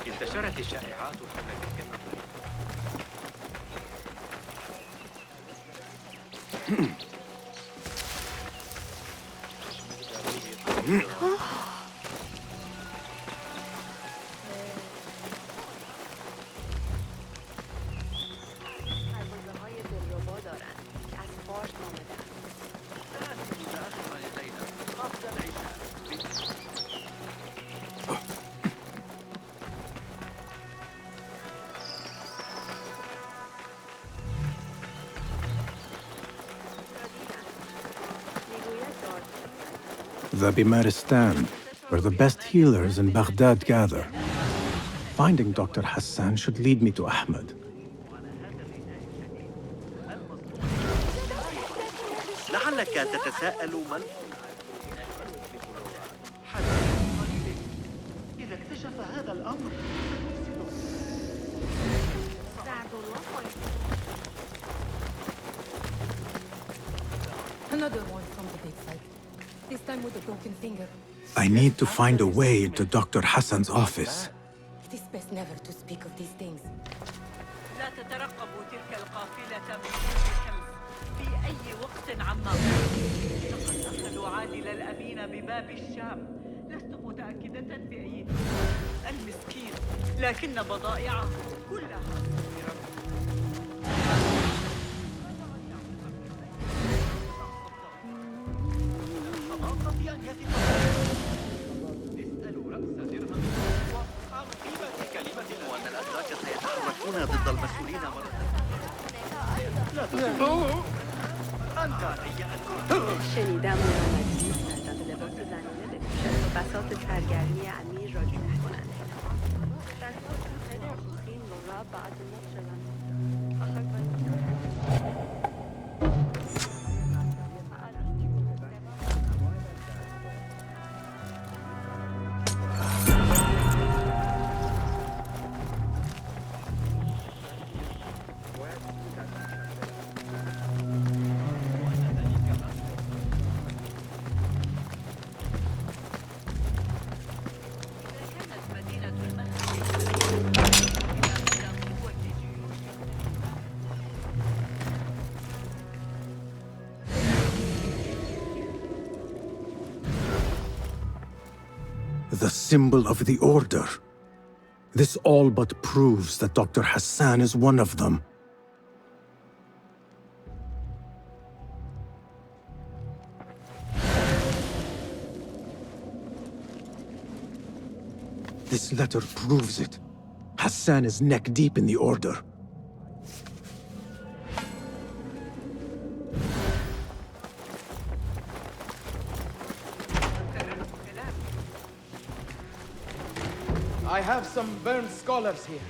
انتشرت الشائعات حول The Bimaristan, where the best healers in Baghdad gather. Finding Dr. Hassan should lead me to Ahmed. لعلك تتساءل من إذا اكتشف هذا الأمر Another one from the big site. This time with a broken finger. I need to find a way into Dr. Hassan's office. It is best never to speak of these things. لا تترقبوا تلك القافلة من الشمس في أي وقت عما لقد أخذوا عادل الأمين بباب الشام. لست متأكدة بأي المسكين، لكن بضائعه كلها وأن الأدراج سيتحركون ضد المسؤولين مرة لا تقول أنت شنیدم محمدی مستعد لباس زنانه بپوشد و بساط سرگرمی امیر را جمع کنند. خیلی آخوخین و بعد ما شدن. The symbol of the Order. This all but proves that Dr. Hassan is one of them. This letter proves it. Hassan is neck deep in the Order. I have some burned scholars here.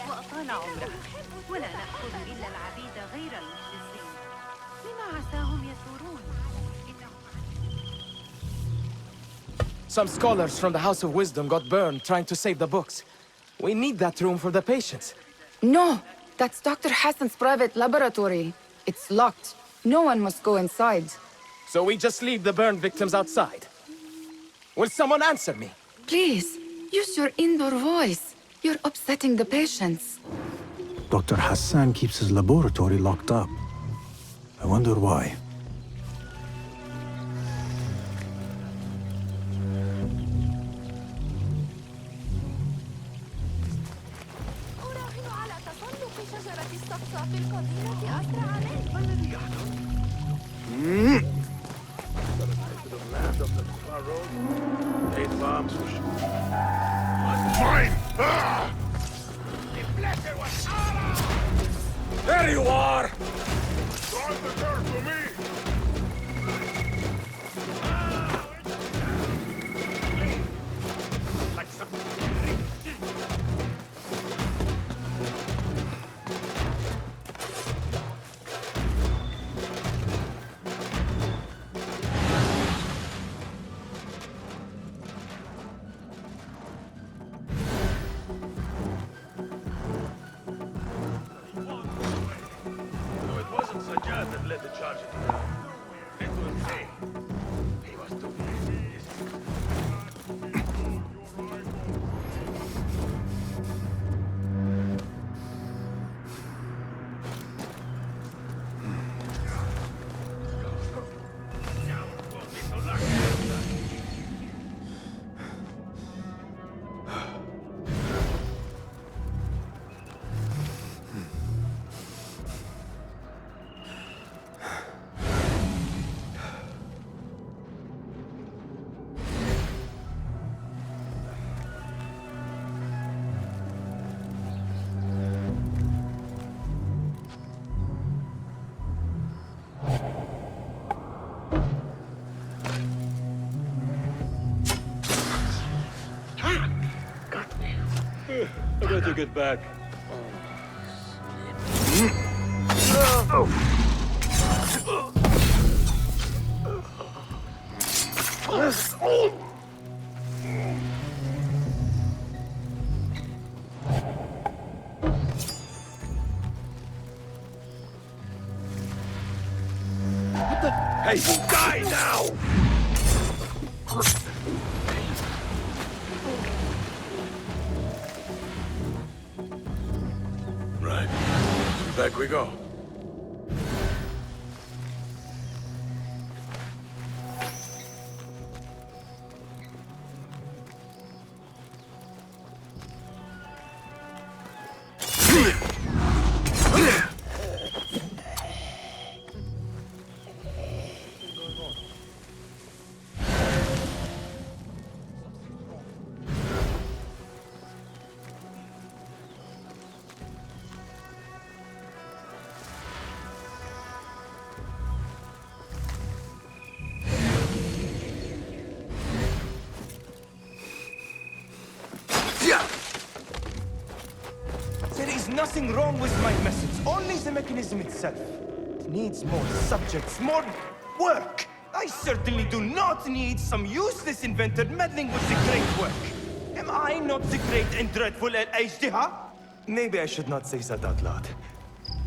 وأطال عمره ولا نأخذ إلا العبيد غير المخلصين. لما عساهم يثورون؟ Some scholars from the House of Wisdom got burned trying to save the books. We need that room for the patients. No! That's Dr. Hassan's private laboratory. It's locked. No one must go inside. So we just leave the burned victims outside. Will someone answer me? Please, use your indoor voice. You're upsetting the patients. Dr. Hassan keeps his laboratory locked up. I wonder why. There I better get back. Hey, die now! Right. Back we go. There is nothing wrong with my message, only the mechanism itself. It needs more subjects, more work. I certainly do not need some useless inventor meddling with the great work. Am I not the great and dreadful Al-Ajdiha? Maybe I should not say that out loud.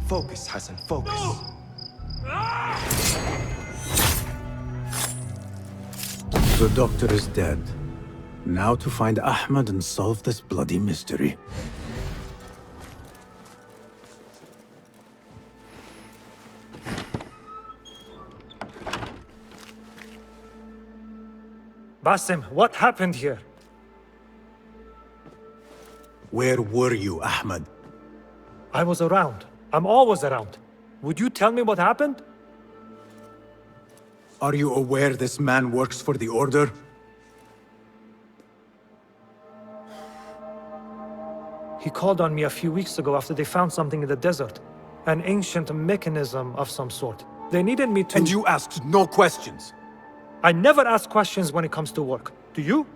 Focus, Hassan, focus. No! The doctor is dead. Now to find Ahmed and solve this bloody mystery. Basim, what happened here? Where were you, Ahmed? I was around. I'm always around. Would you tell me what happened? Are you aware this man works for the Order? He called on me a few weeks ago after they found something in the desert. An ancient mechanism of some sort. They needed me to— And you asked no questions? I never ask questions when it comes to work. Do you?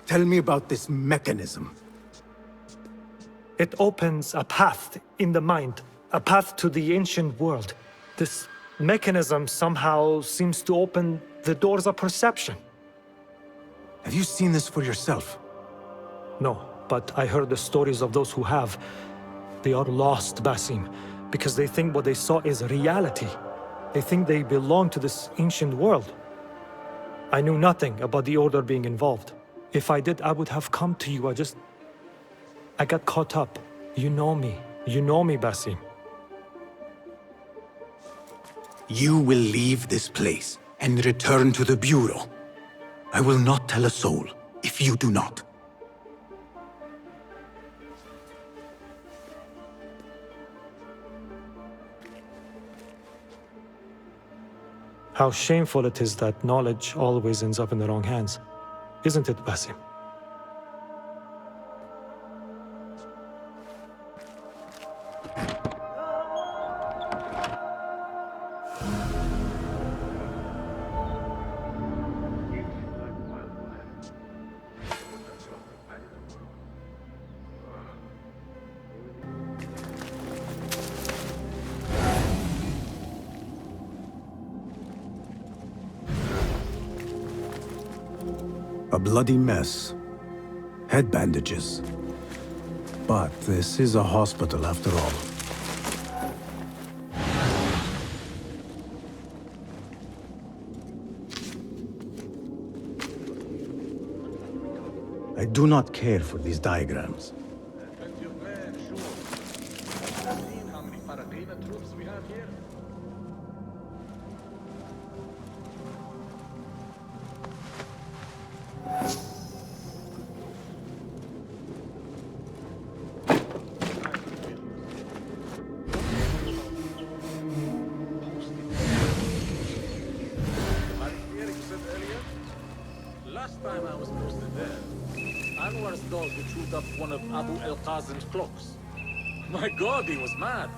Tell me about this mechanism. It opens a path in the mind, a path to the ancient world. This mechanism somehow seems to open the doors of perception. Have you seen this for yourself? No, but I heard the stories of those who have. They are lost, Basim, because they think what they saw is reality. They think they belong to this ancient world. I knew nothing about the Order being involved. If I did, I would have come to you. I got caught up. You know me. You know me, Basim. You will leave this place and return to the Bureau. I will not tell a soul if you do not. How shameful it is that knowledge always ends up in the wrong hands. Isn't it, Basim? A bloody mess. Head bandages. But this is a hospital after all. I do not care for these diagrams. How many Faragina troops we have here? Last time I was posted there, Anwar's dog would shoot up one of Abu El-Qasim's clocks. My God, he was mad.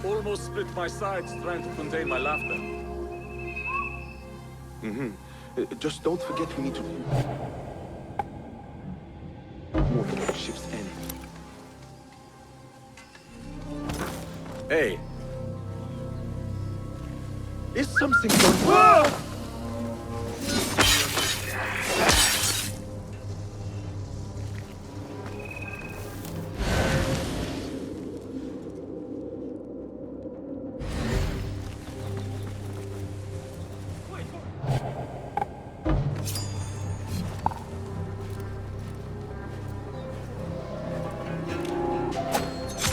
Almost split my sides trying to contain my laughter. Just don't forget we need to... Move the ship's end. Hey, Is something going on?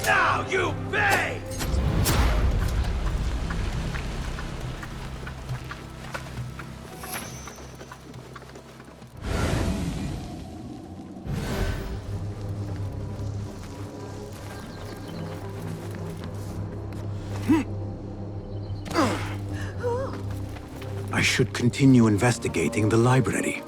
now you pay! I should continue investigating the library.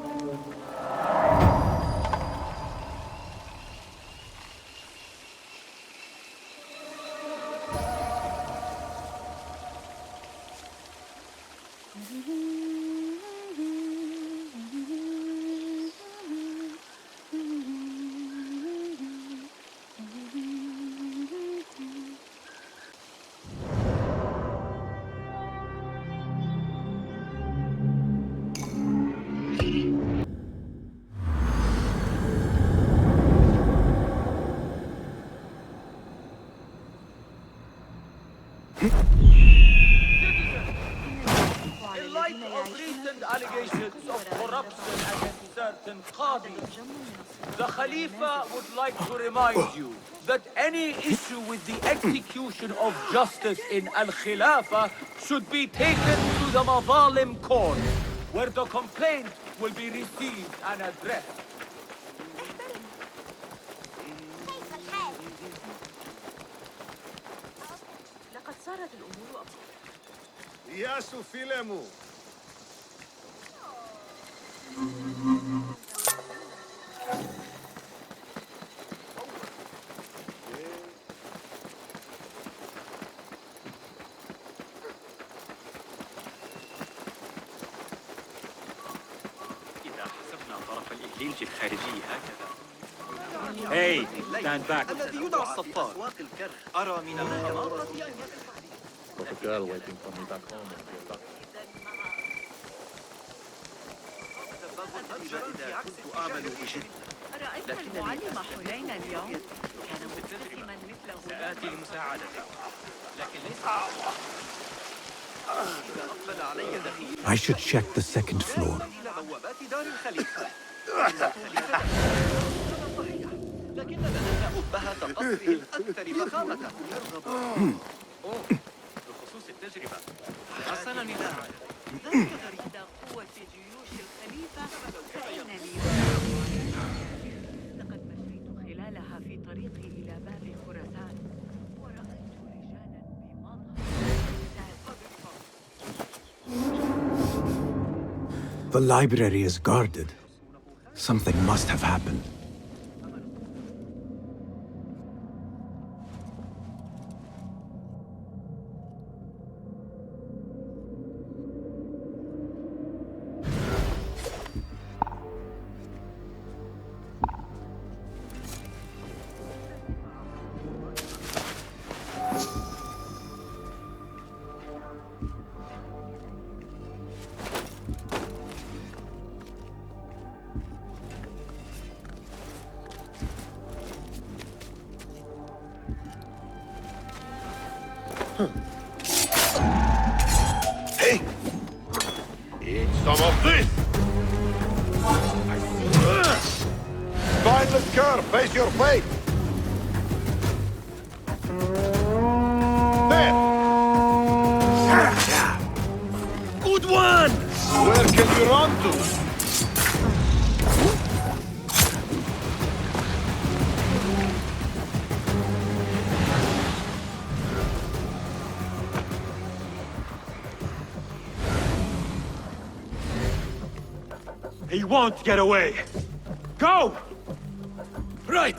In light of recent allegations of corruption against certain qadis, the Khalifa would like to remind you that any issue with the execution of justice in Al-Khilafa should be taken to the Mazalim Court, where the complaint will be received and addressed. لقد صارت الأمور أفضل. يا سوفيلمو إذا حسبنا طرف الإكليل الخارجي هكذا Hey, stand back. الذي يدعى الصفار أسواق الكرخ أرى من الممكن Got a girl waiting for me back home. إذا كنت أعمل بجد أرأيت المعلم حنين اليوم؟ كان مبتسما مثله. سآتي لمساعدته لكن ليس إذا أقبل علي دخيل I should check the second floor. إلى بوابات دار الخليفة إن الخليفة صحيح لكن لدينا أبهة قصره الأكثر فخامة يرغب بخصوص التجربة حسنا لا ذلك غريب قوة جيوش الخليفة فإنني لقد مشيت خلالها في طريقي إلى باب خراسان ورأيت رجالا بمظهر The library is guarded. Something must have happened. Hey! Eat some of this! Spineless cur, face your fate! There! Good one! Where can you run to? He won't get away. Go! Right!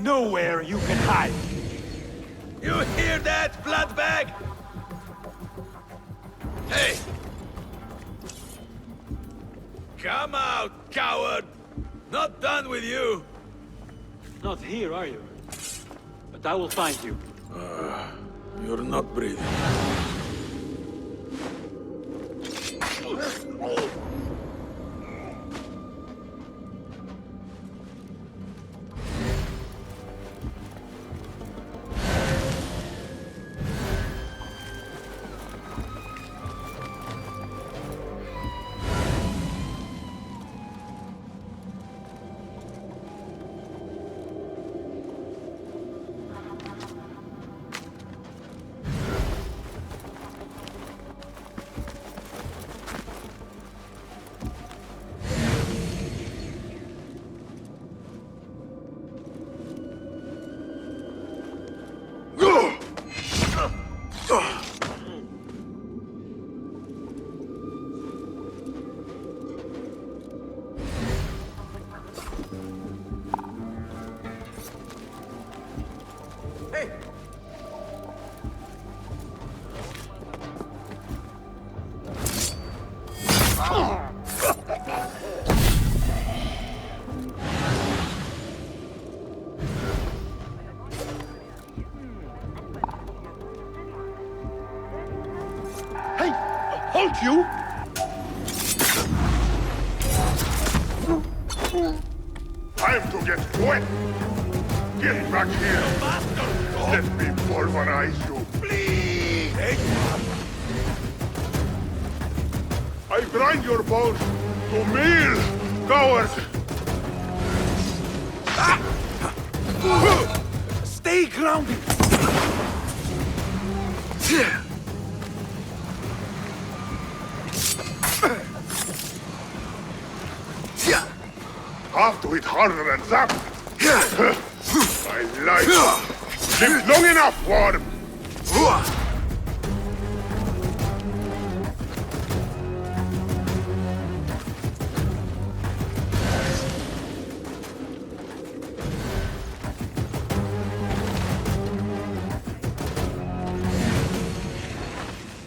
Nowhere you can hide. You hear that, bloodbag? Hey! Come out, coward! Not done with you! Not here, are you? But I will find you. You're not breathing. Hey! Hold you! Time to get wet! Get back here! Let me pulverize you! Please! I grind your bones to meal, coward! Stay grounded! Have to hit harder than that! I like it! Live long enough, worm!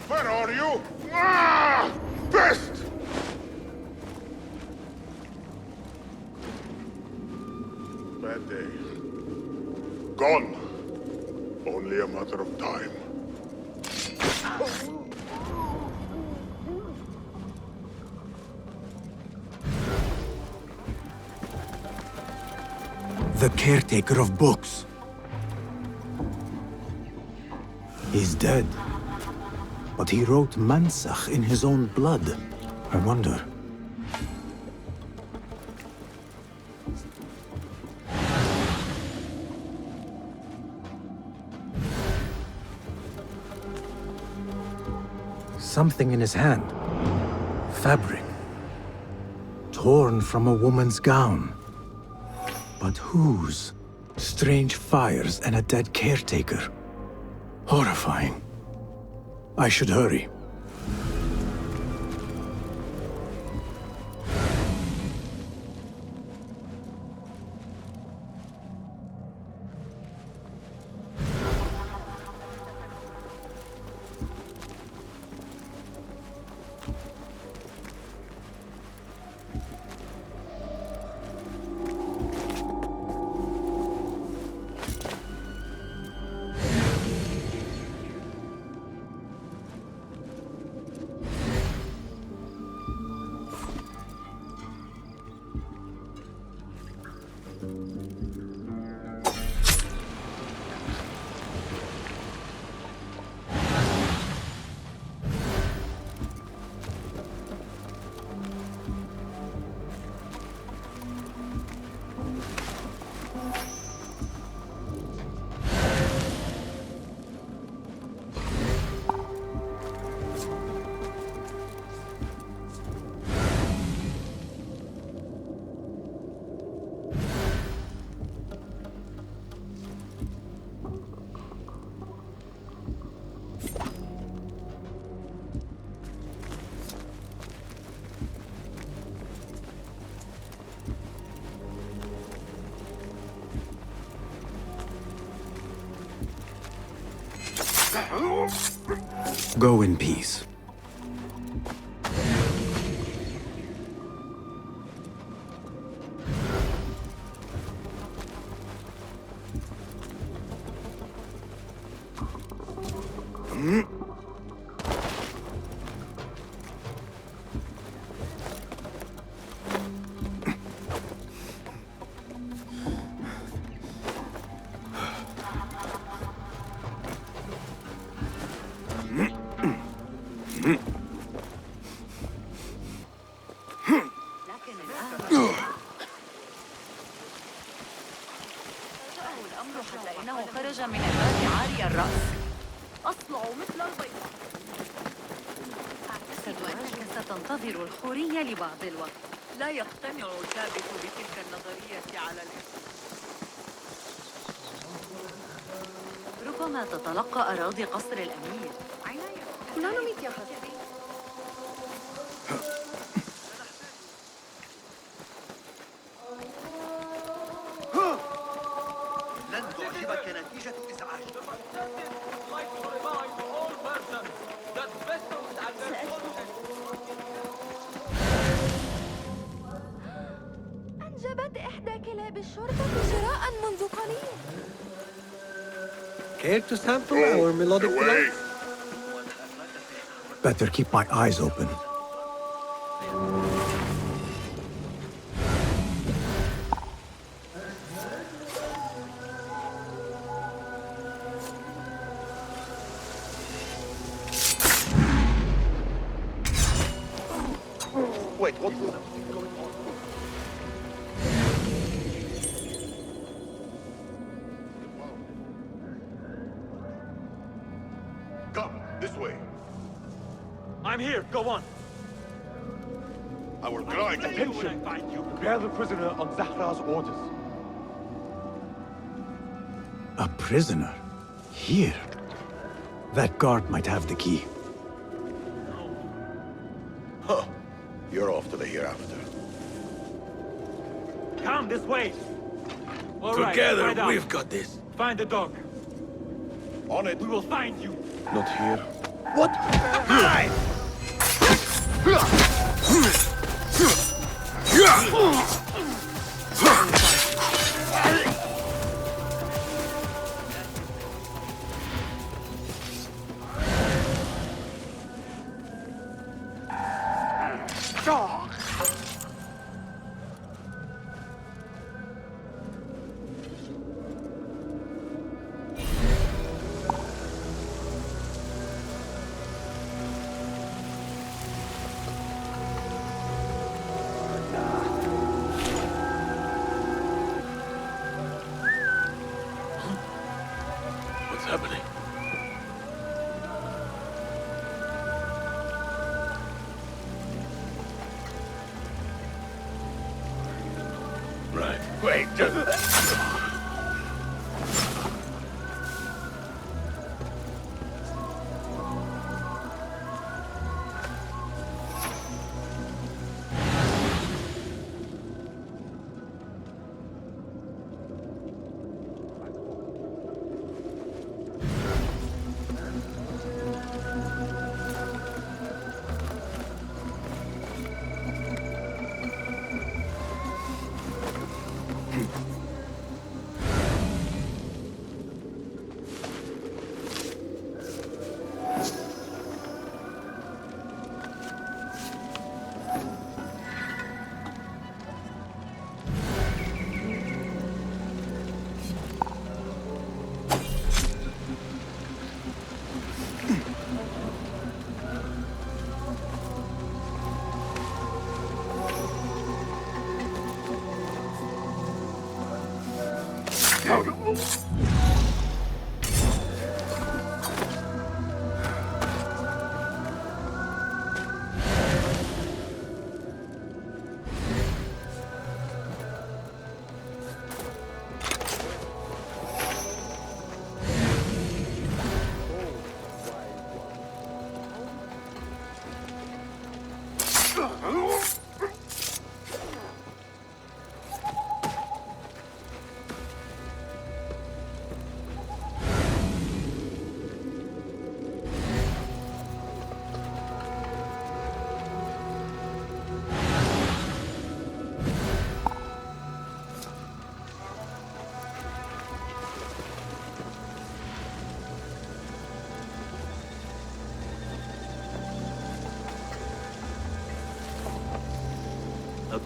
Where are you? Ah! Pest! Bad day. Gone. Only a matter of time. The caretaker of books. He's dead. But he wrote Mansach in his own blood. I wonder. Something in his hand. Fabric. Torn from a woman's gown. But whose? Strange fires and a dead caretaker. Horrifying. I should hurry. Go in peace. خرج من الباب عاري الرأس. أصلع مثل البيضة. أعتقد أنك ستنتظر الحورية لبعض الوقت. لا يقتنع ثابت بتلك النظرية على الإطلاق. ربما تتلقى أراضي قصر الأمير. كلنا متيحد. لن تعجبك نتيجة إزعاج. أنجبت إحدى كلاب الشرطة شراء منذ قليل. Care to sample our melodic delight? Better keep my eyes open. Wait, what's going on? Come, this way. I'm here. Go on. I will guide you. Attention! Bear the prisoner on Zahra's orders. A prisoner? Here? That guard might have the key. Huh. You're off to the hereafter. Come this way. All right, Together, we've got this. Find the dog. On it. We will find you. Not here. What? What's happening? Right. Wait, just...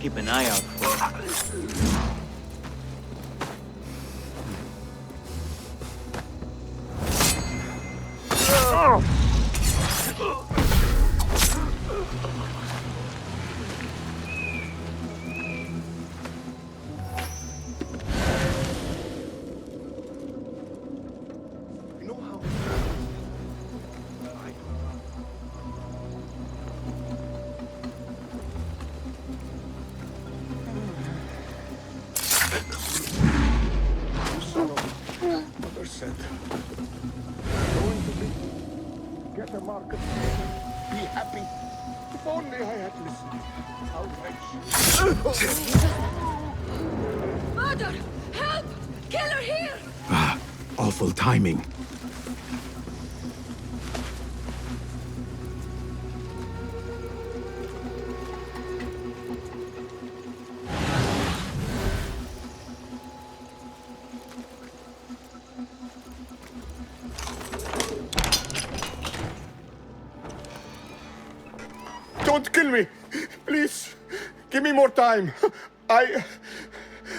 keep an eye out for. Mother said, going to be, get a market, be happy. If only I had listened. Mother! Help! Killer here! Ah, awful timing. Don't kill me! Please, give me more time. I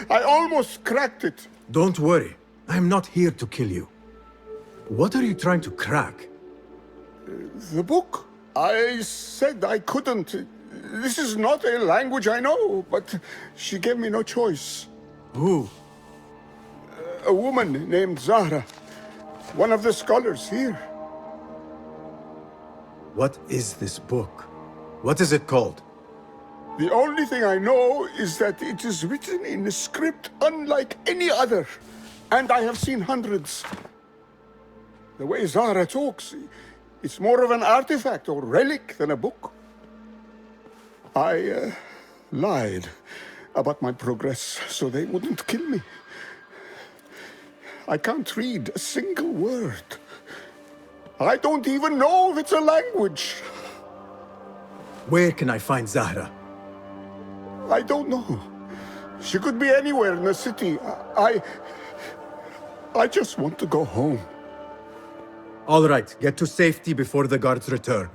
almost cracked it. Don't worry. I'm not here to kill you. What are you trying to crack? The book? I said I couldn't. This is not a language I know, but she gave me no choice. Who? A woman named Zahra. One of the scholars here. What is this book? What is it called? The only thing I know is that it is written in a script unlike any other. And I have seen hundreds. The way Zahra talks, it's more of an artifact or relic than a book. I lied about my progress so they wouldn't kill me. I can't read a single word. I don't even know if it's a language. Where can I find Zahra? I don't know. She could be anywhere in the city. I just want to go home. All right, get to safety before the guards return.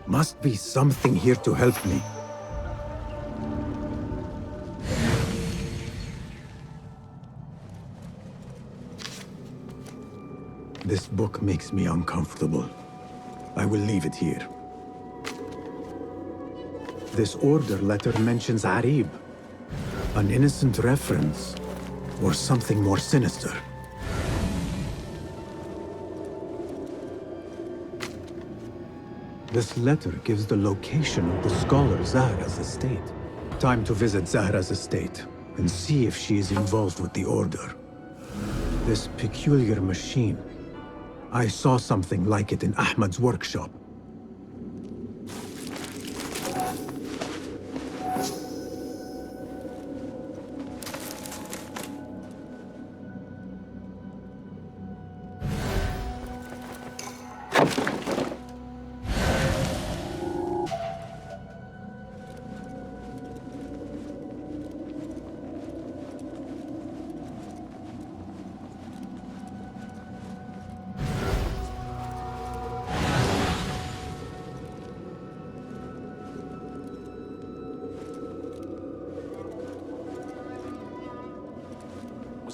Must be something here to help me. This book makes me uncomfortable. I will leave it here. This order letter mentions Arib. An innocent reference, or something more sinister. This letter gives the location of the scholar Zahra's estate. Time to visit Zahra's estate and see if she is involved with the order. This peculiar machine. I saw something like it in Ahmad's workshop.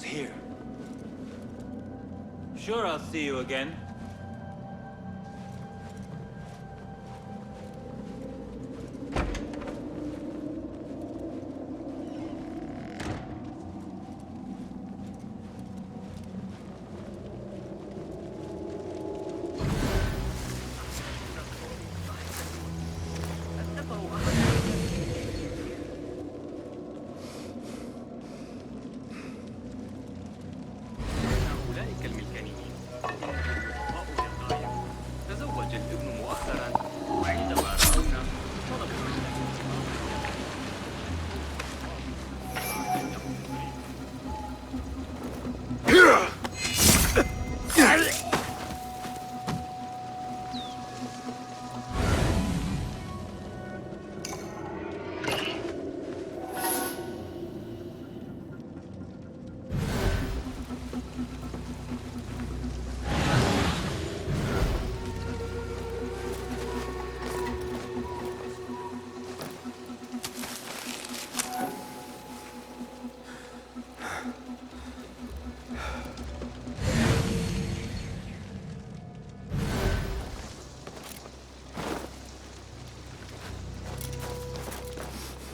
Here. Sure, I'll see you again. أولئك الملكانيين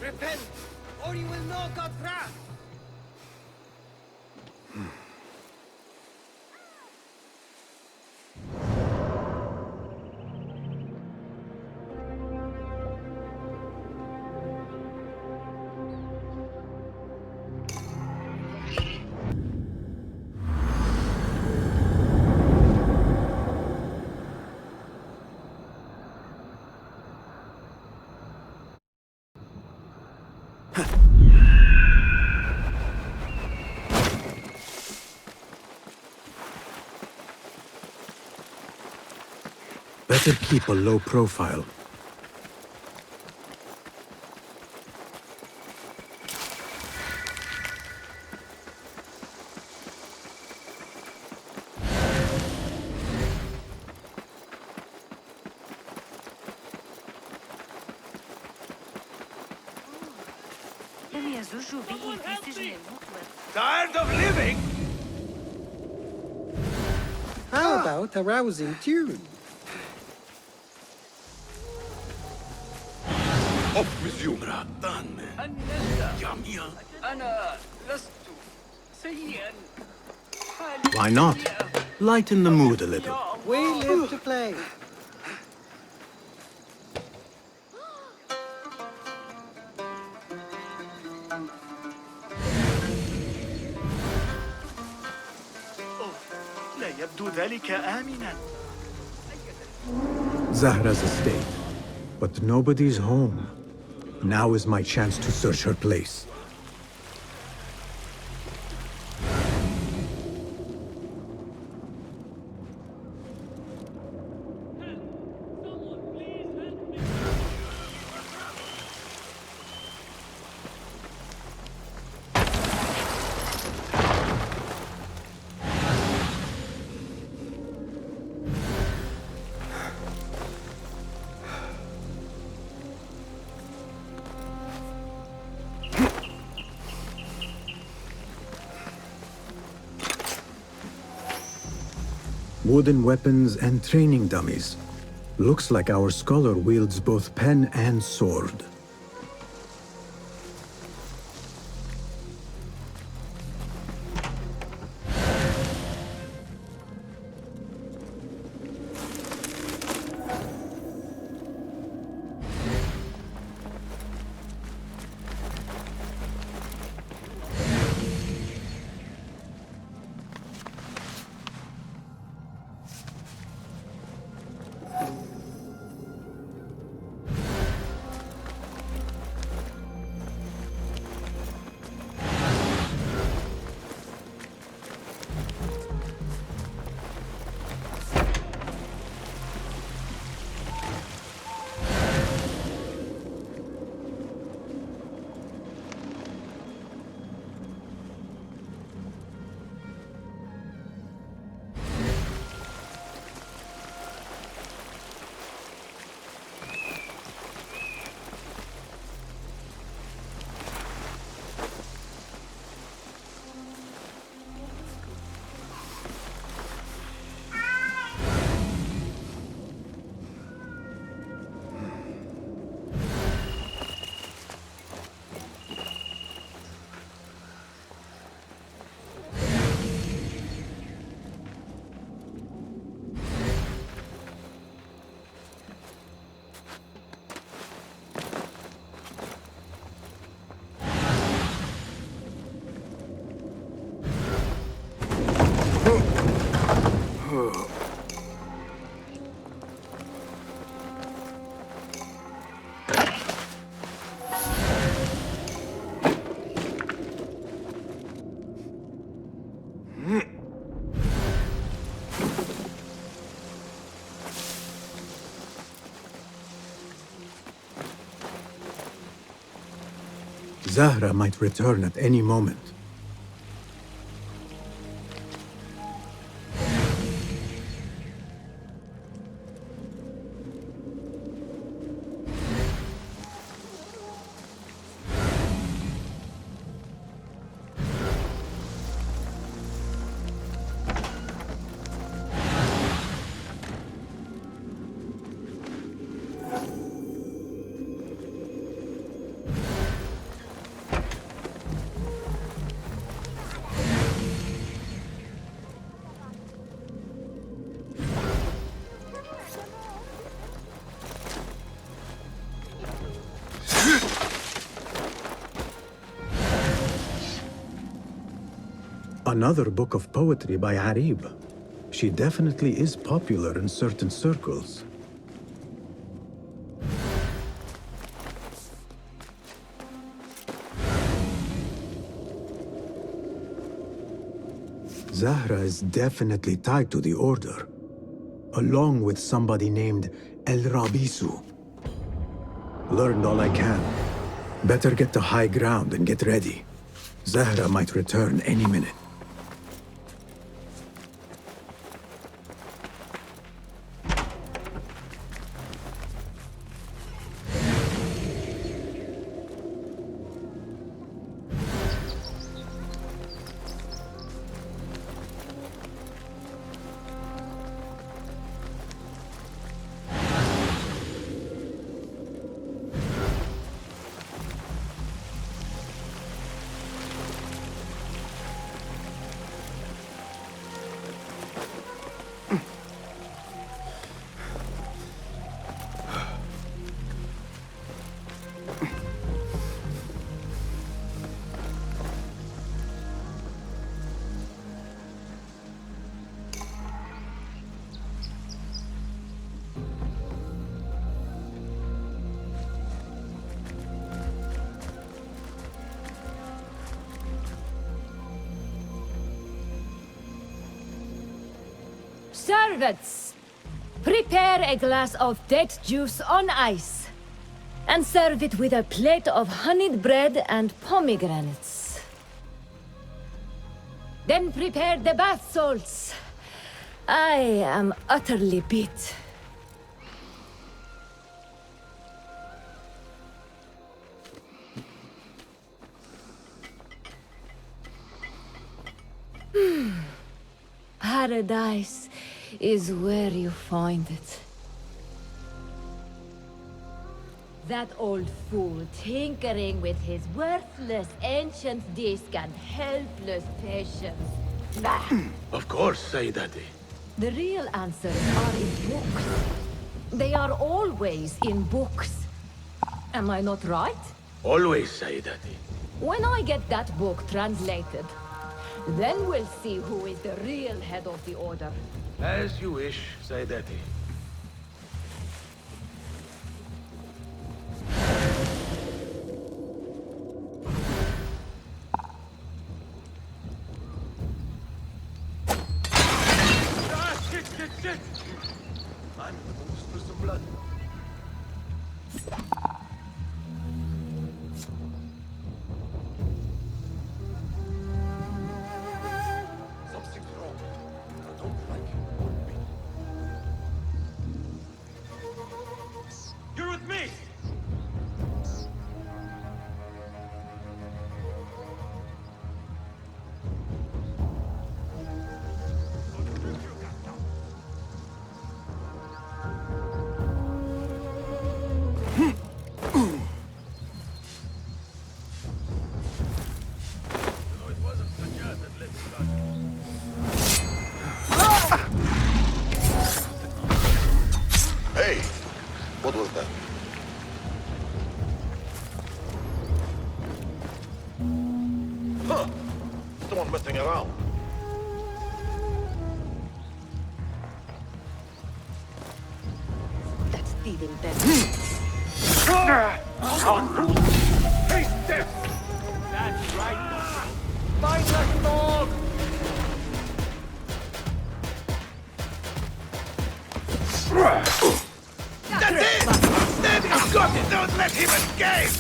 Repent, or you will know God's wrath! Better keep a low profile. Tired of living? How about a rousing tune? Off with you. أنا لست سيئا. Why not? Lighten the mood a little. We live to play. لا يبدو ذلك آمناً. Zahra's estate. But nobody's home. Now is my chance to search her place. Wooden weapons and training dummies. Looks like our scholar wields both pen and sword. Zahra might return at any moment. Another book of poetry by Arib. She definitely is popular in certain circles. Zahra is definitely tied to the Order, along with somebody named El Rabisu. Learned all I can. Better get to high ground and get ready. Zahra might return any minute. Servants, prepare a glass of date juice on ice, and serve it with a plate of honeyed bread and pomegranates. Then prepare the bath salts. I am utterly beat. Paradise is where you find it. That old fool tinkering with his worthless ancient disc and helpless patience. Bah! Of course, Sayyidati. The real answers are in books. They are always in books. Am I not right? Always, Sayyidati. When I get that book translated, then we'll see who is the real head of the Order. As you wish, Sayyidati. Shit! I'm supposed to spill some blood. Something's wrong. I don't like it. You're with me! Hey, what was that? Huh? Someone messing around. That's even better. Taste this! That's right. Mindless dog! That's it! Then you've got it! Don't let him escape!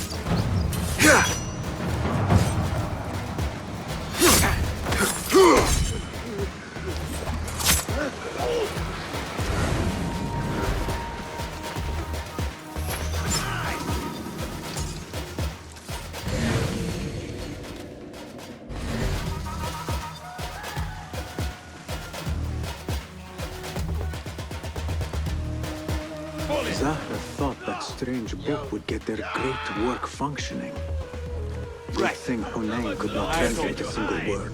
Zahra thought that strange book would get their great work functioning. Good thing Hunayn could not translate a single word.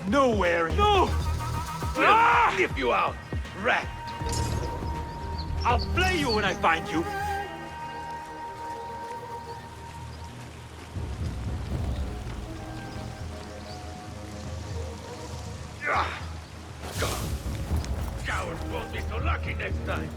Nowhere! No! We'll sniff you out, rat! I'll play you when I find you. Won't be so lucky next time.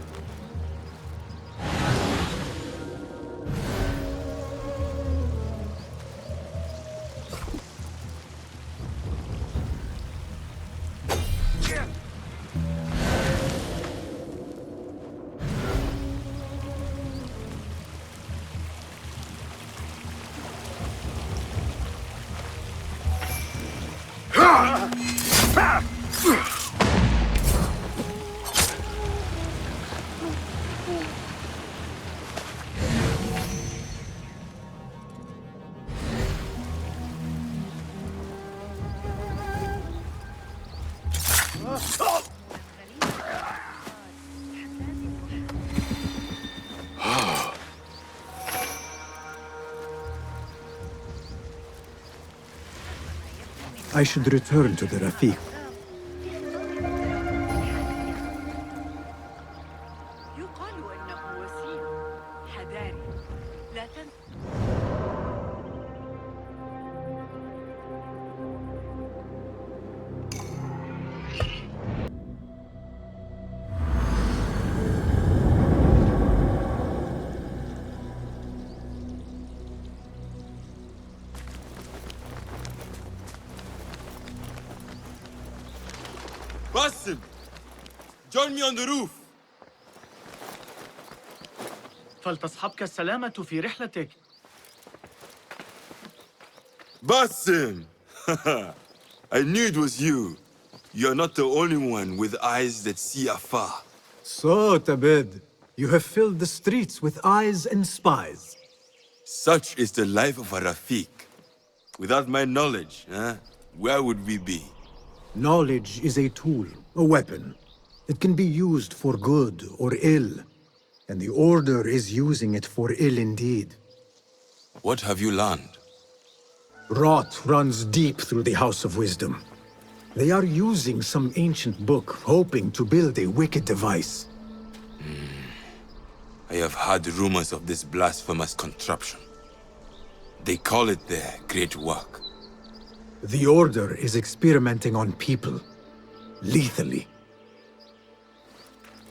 I should return to the Rafiq. يقال أنه وسيم حذاري لا تنسى Basim! Join me on the roof! فلتصحبك السلامة في رحلتك. Basim! I knew it was you. You're not the only one with eyes that see afar. So, Tabed, you have filled the streets with eyes and spies. Such is the life of a Rafiq. Without my knowledge, where would we be? Knowledge is a tool, a weapon. It can be used for good or ill. And the Order is using it for ill indeed. What have you learned? Rot runs deep through the House of Wisdom. They are using some ancient book, hoping to build a wicked device. I have heard rumors of this blasphemous contraption. They call it their great work. The Order is experimenting on people, lethally.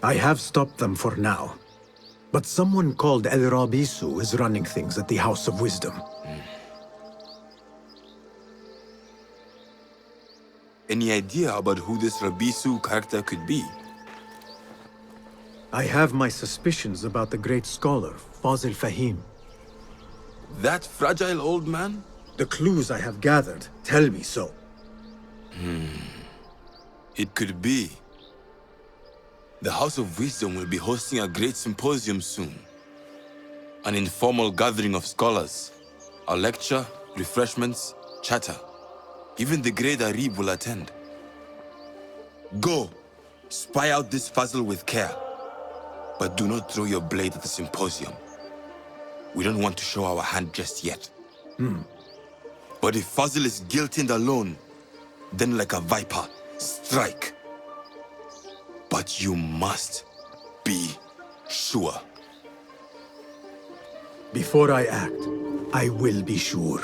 I have stopped them for now, but someone called El Rabisu is running things at the House of Wisdom. Any idea about who this Rabisu character could be? I have my suspicions about the great scholar, Fazil Fahim. That fragile old man? The clues I have gathered tell me so. It could be. The House of Wisdom will be hosting a great symposium soon. An informal gathering of scholars. A lecture, refreshments, chatter. Even the great Arib will attend. Go, spy out this puzzle with care. But do not throw your blade at the symposium. We don't want to show our hand just yet. But if Fazil is guilty and alone, then like a viper, strike. But you must be sure. Before I act, I will be sure.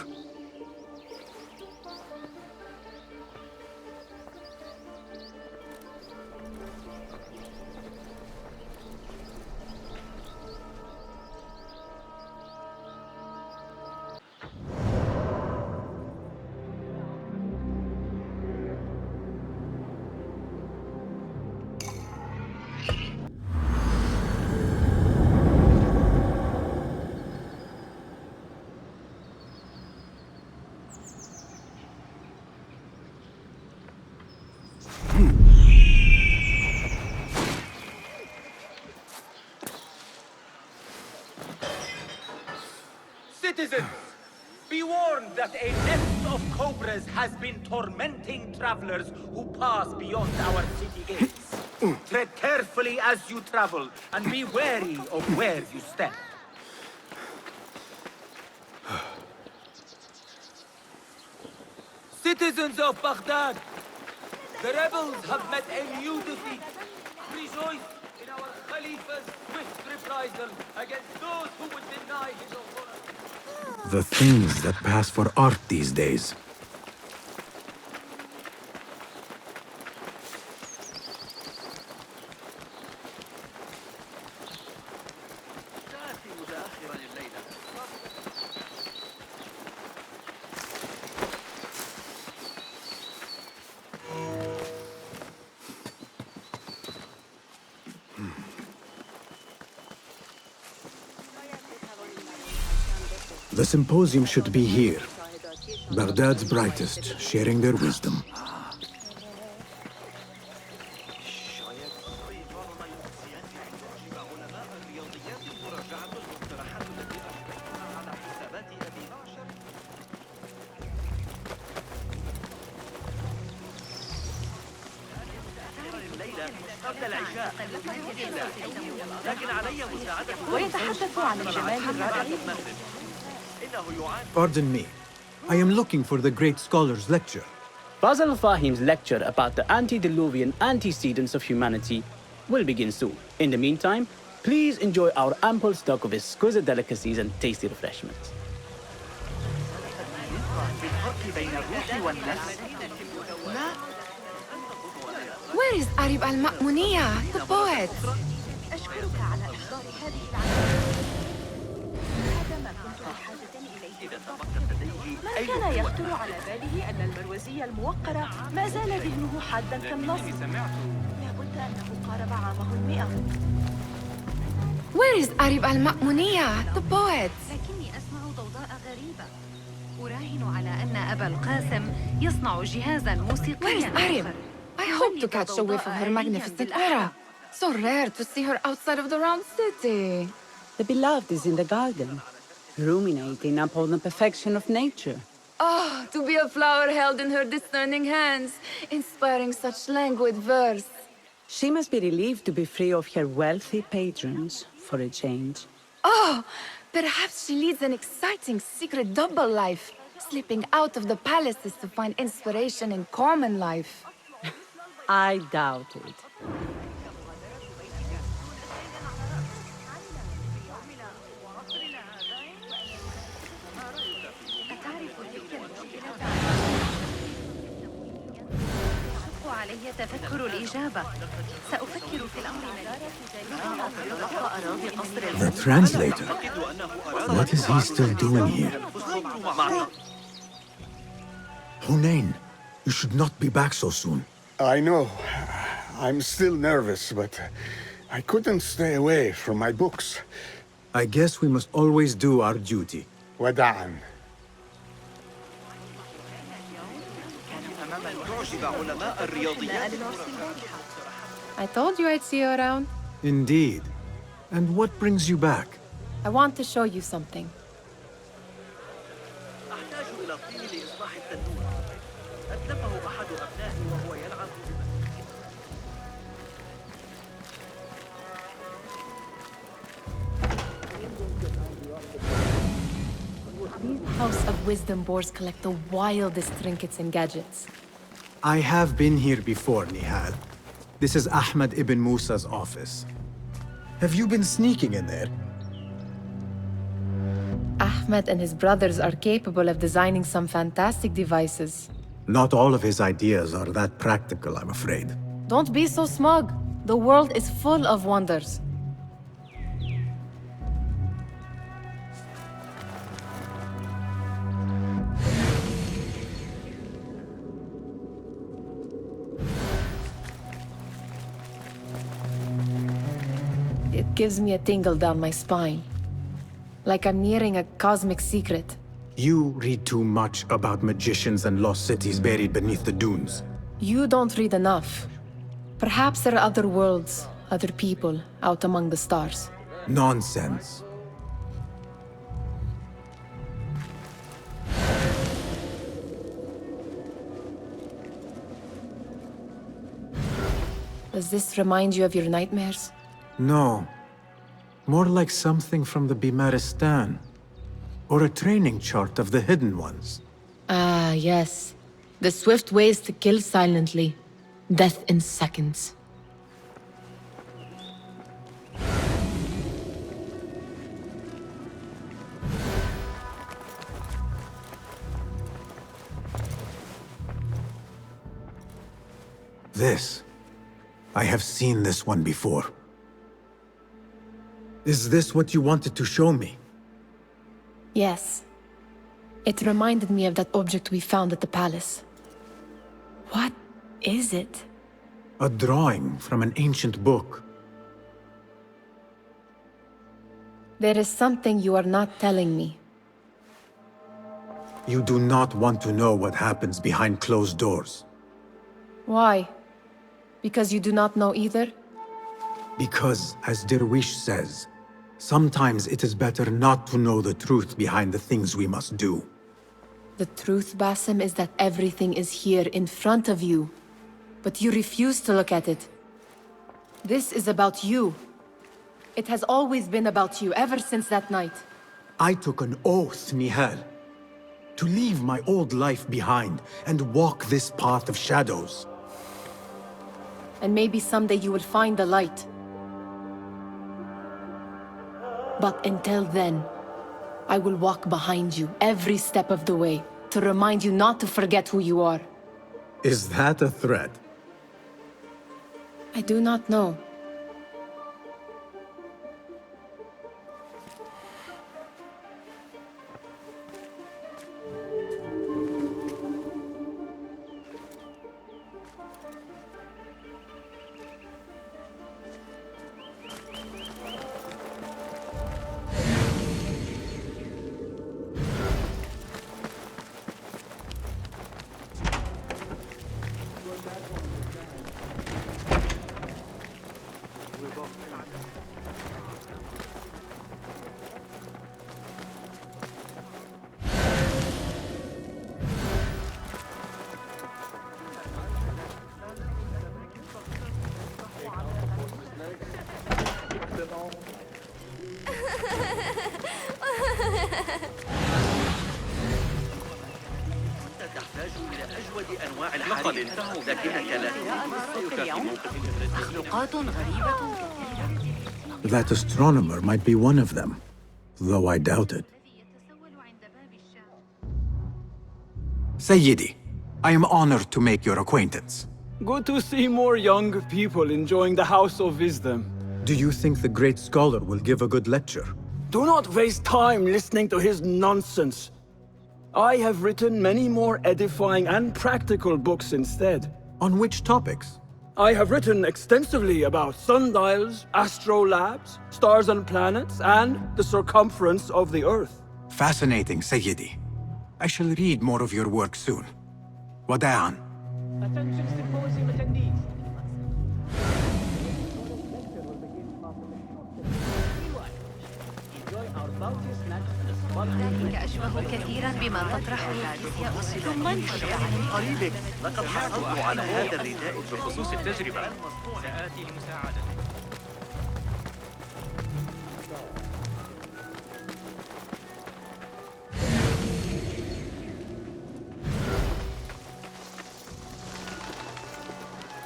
Citizens, be warned that a nest of cobras has been tormenting travelers who pass beyond our city gates. Tread carefully as you travel, and be wary of where you step. Citizens of Baghdad, the rebels have met a new defeat. Rejoice in our Khalifa's swift reprisal against those who would deny his authority. The things that pass for art these days. The symposium should be here. Baghdad's brightest, sharing their wisdom. ويتحدث عن الجمال الرائع. Pardon me. I am looking for the great scholar's lecture. Basil Fahim's lecture about the antediluvian antecedents of humanity will begin soon. In the meantime, please enjoy our ample stock of exquisite delicacies and tasty refreshments. Where is Arib al-Ma'muniya, the poet? أشكرك على إحضار هذه العملية. هذا ما كنت بحاجة إليه بالضبط. من كان يخطر على باله أن المروزي الموقر ما زال ذهنه حادا كالنصر. لابد أنه قارب عامه 100. Where is Arib al-Ma'muniya, the poet? لكني أسمع ضوضاء غريبة. أراهن على أن أبا القاسم يصنع جهازاً موسيقياً. Where is Arib? I hope to catch a whiff of her magnificent aura. So rare to see her outside of the round city. The beloved is in the garden, ruminating upon the perfection of nature. Oh, to be a flower held in her discerning hands, inspiring such languid verse. She must be relieved to be free of her wealthy patrons, for a change. Oh, perhaps she leads an exciting secret double life, slipping out of the palaces to find inspiration in common life. I doubt it. علي تفكر الإجابة. سأفكر في الأمر. The translator? What is he still doing here? Hunain, you should not be back so soon. I know. I'm still nervous, but I couldn't stay away from my books. I guess we must always do our duty. وداعاً. I told you I'd see you around. Indeed. And what brings you back? I want to show you something. These House of Wisdom boars collect the wildest trinkets and gadgets. I have been here before, Nihal. This is Ahmed ibn Musa's office. Have you been sneaking in there? Ahmed and his brothers are capable of designing some fantastic devices. Not all of his ideas are that practical, I'm afraid. Don't be so smug. The world is full of wonders. It gives me a tingle down my spine. Like I'm nearing a cosmic secret. You read too much about magicians and lost cities buried beneath the dunes. You don't read enough. Perhaps there are other worlds, other people, out among the stars. Nonsense. Does this remind you of your nightmares? No. More like something from the Bimaristan. Or a training chart of the Hidden Ones. Ah, yes. The swift ways to kill silently. Death in seconds. This. I have seen this one before. Is this what you wanted to show me? Yes. It reminded me of that object we found at the palace. What is it? A drawing from an ancient book. There is something you are not telling me. You do not want to know what happens behind closed doors. Why? Because you do not know either? Because, as Derwish says, sometimes it is better not to know the truth behind the things we must do. The truth, Basim, is that everything is here in front of you. But you refuse to look at it. This is about you. It has always been about you, ever since that night. I took an oath, Nihal, to leave my old life behind and walk this path of shadows. And maybe someday you will find the light. But until then, I will walk behind you every step of the way to remind you not to forget who you are. Is that a threat? I do not know. تحتاج إلى أجود أنواع الحليب لكنك لا تريد مخلوقات غريبة كثيرة. That astronomer might be one of them, though I doubt it. Sayyidi, I am honored to make your acquaintance. Good to see more young people enjoying the House of Wisdom. Do you think the great scholar will give a good lecture? Do not waste time listening to his nonsense. I have written many more edifying and practical books instead. On which topics? I have written extensively about sundials, astrolabes, stars and planets, and the circumference of the Earth. Fascinating, Sayyidi. I shall read more of your work soon. Wada'an. Attention symposium attendees. Enjoy our bounty snacks and ذلك أشبه كثيرا بما تطرحه الفيزياء ثم انتظر من قريب لقد حصلت على هذا الرداء بخصوص التجربة. سآتي لمساعدتك.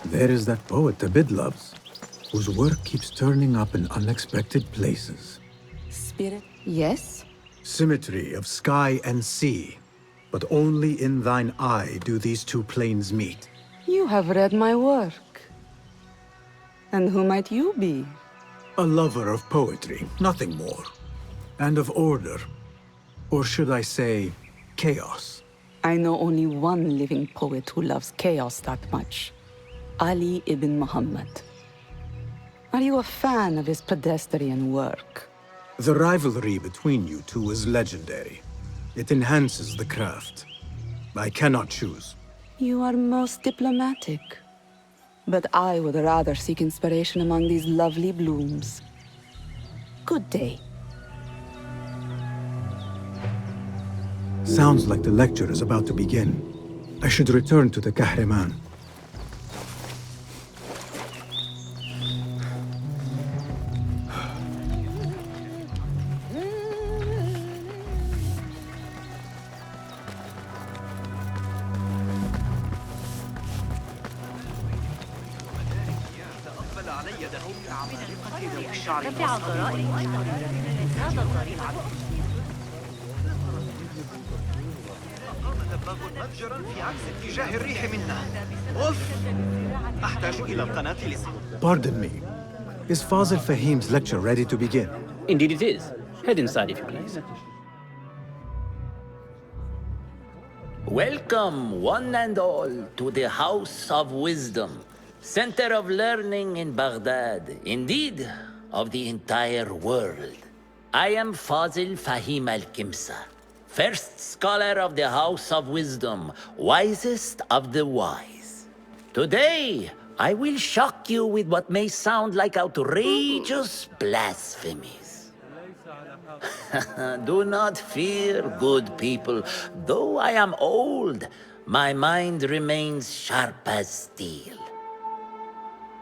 There is that poet Abid loves, whose work keeps turning up in unexpected places. Spirit? Yes? Symmetry of sky and sea, but only in thine eye do these two planes meet. You have read my work. And who might you be? A lover of poetry, nothing more. And of order. Or should I say, chaos. I know only one living poet who loves chaos that much. Ali ibn Muhammad. Are you a fan of his pedestrian work? The rivalry between you two is legendary. It enhances the craft. I cannot choose. You are most diplomatic. But I would rather seek inspiration among these lovely blooms. Good day. Sounds like the lecture is about to begin. I should return to the Kahraman. دفع الضرائب زاد الضريبة. دباغ متجرا في عكس اتجاه الريح منا. أوف! أحتاج إلى القناة Pardon me. Is Fazil Fahim's lecture ready to begin? Indeed it is. Head inside if you please. Welcome, one and all, to the House of Wisdom, center of learning in Baghdad, indeed, of the entire world. I am Fazil Fahim al-Kimsa, first scholar of the House of Wisdom, wisest of the wise. Today, I will shock you with what may sound like outrageous blasphemies. Do not fear, good people. Though I am old, my mind remains sharp as steel.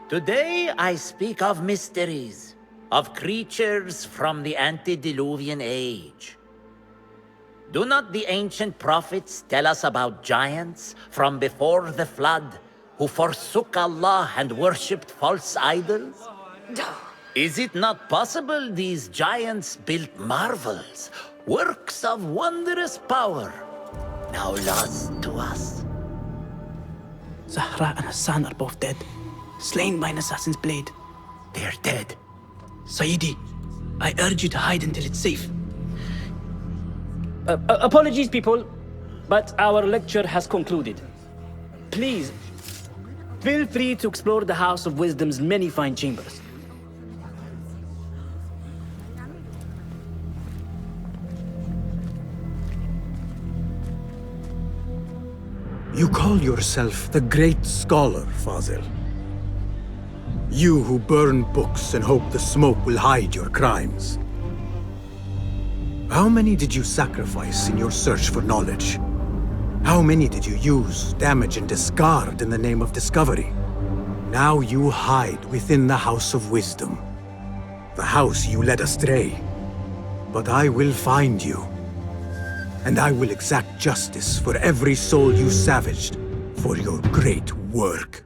Today, I speak of mysteries, of creatures from the antediluvian age. Do not the ancient prophets tell us about giants from before the flood who forsook Allah and worshipped false idols? Is it not possible these giants built marvels, works of wondrous power, now lost to us? Zahra and Hassan are both dead, slain by an assassin's blade. They're dead. Sayyidi, I urge you to hide until it's safe. Apologies, people, but our lecture has concluded. Please, feel free to explore the House of Wisdom's many fine chambers. You call yourself the great scholar, Fazil. You who burn books and hope the smoke will hide your crimes. How many did you sacrifice in your search for knowledge? How many did you use, damage, and discard in the name of discovery? Now you hide within the House of Wisdom. The house you led astray. But I will find you. And I will exact justice for every soul you savaged for your great work.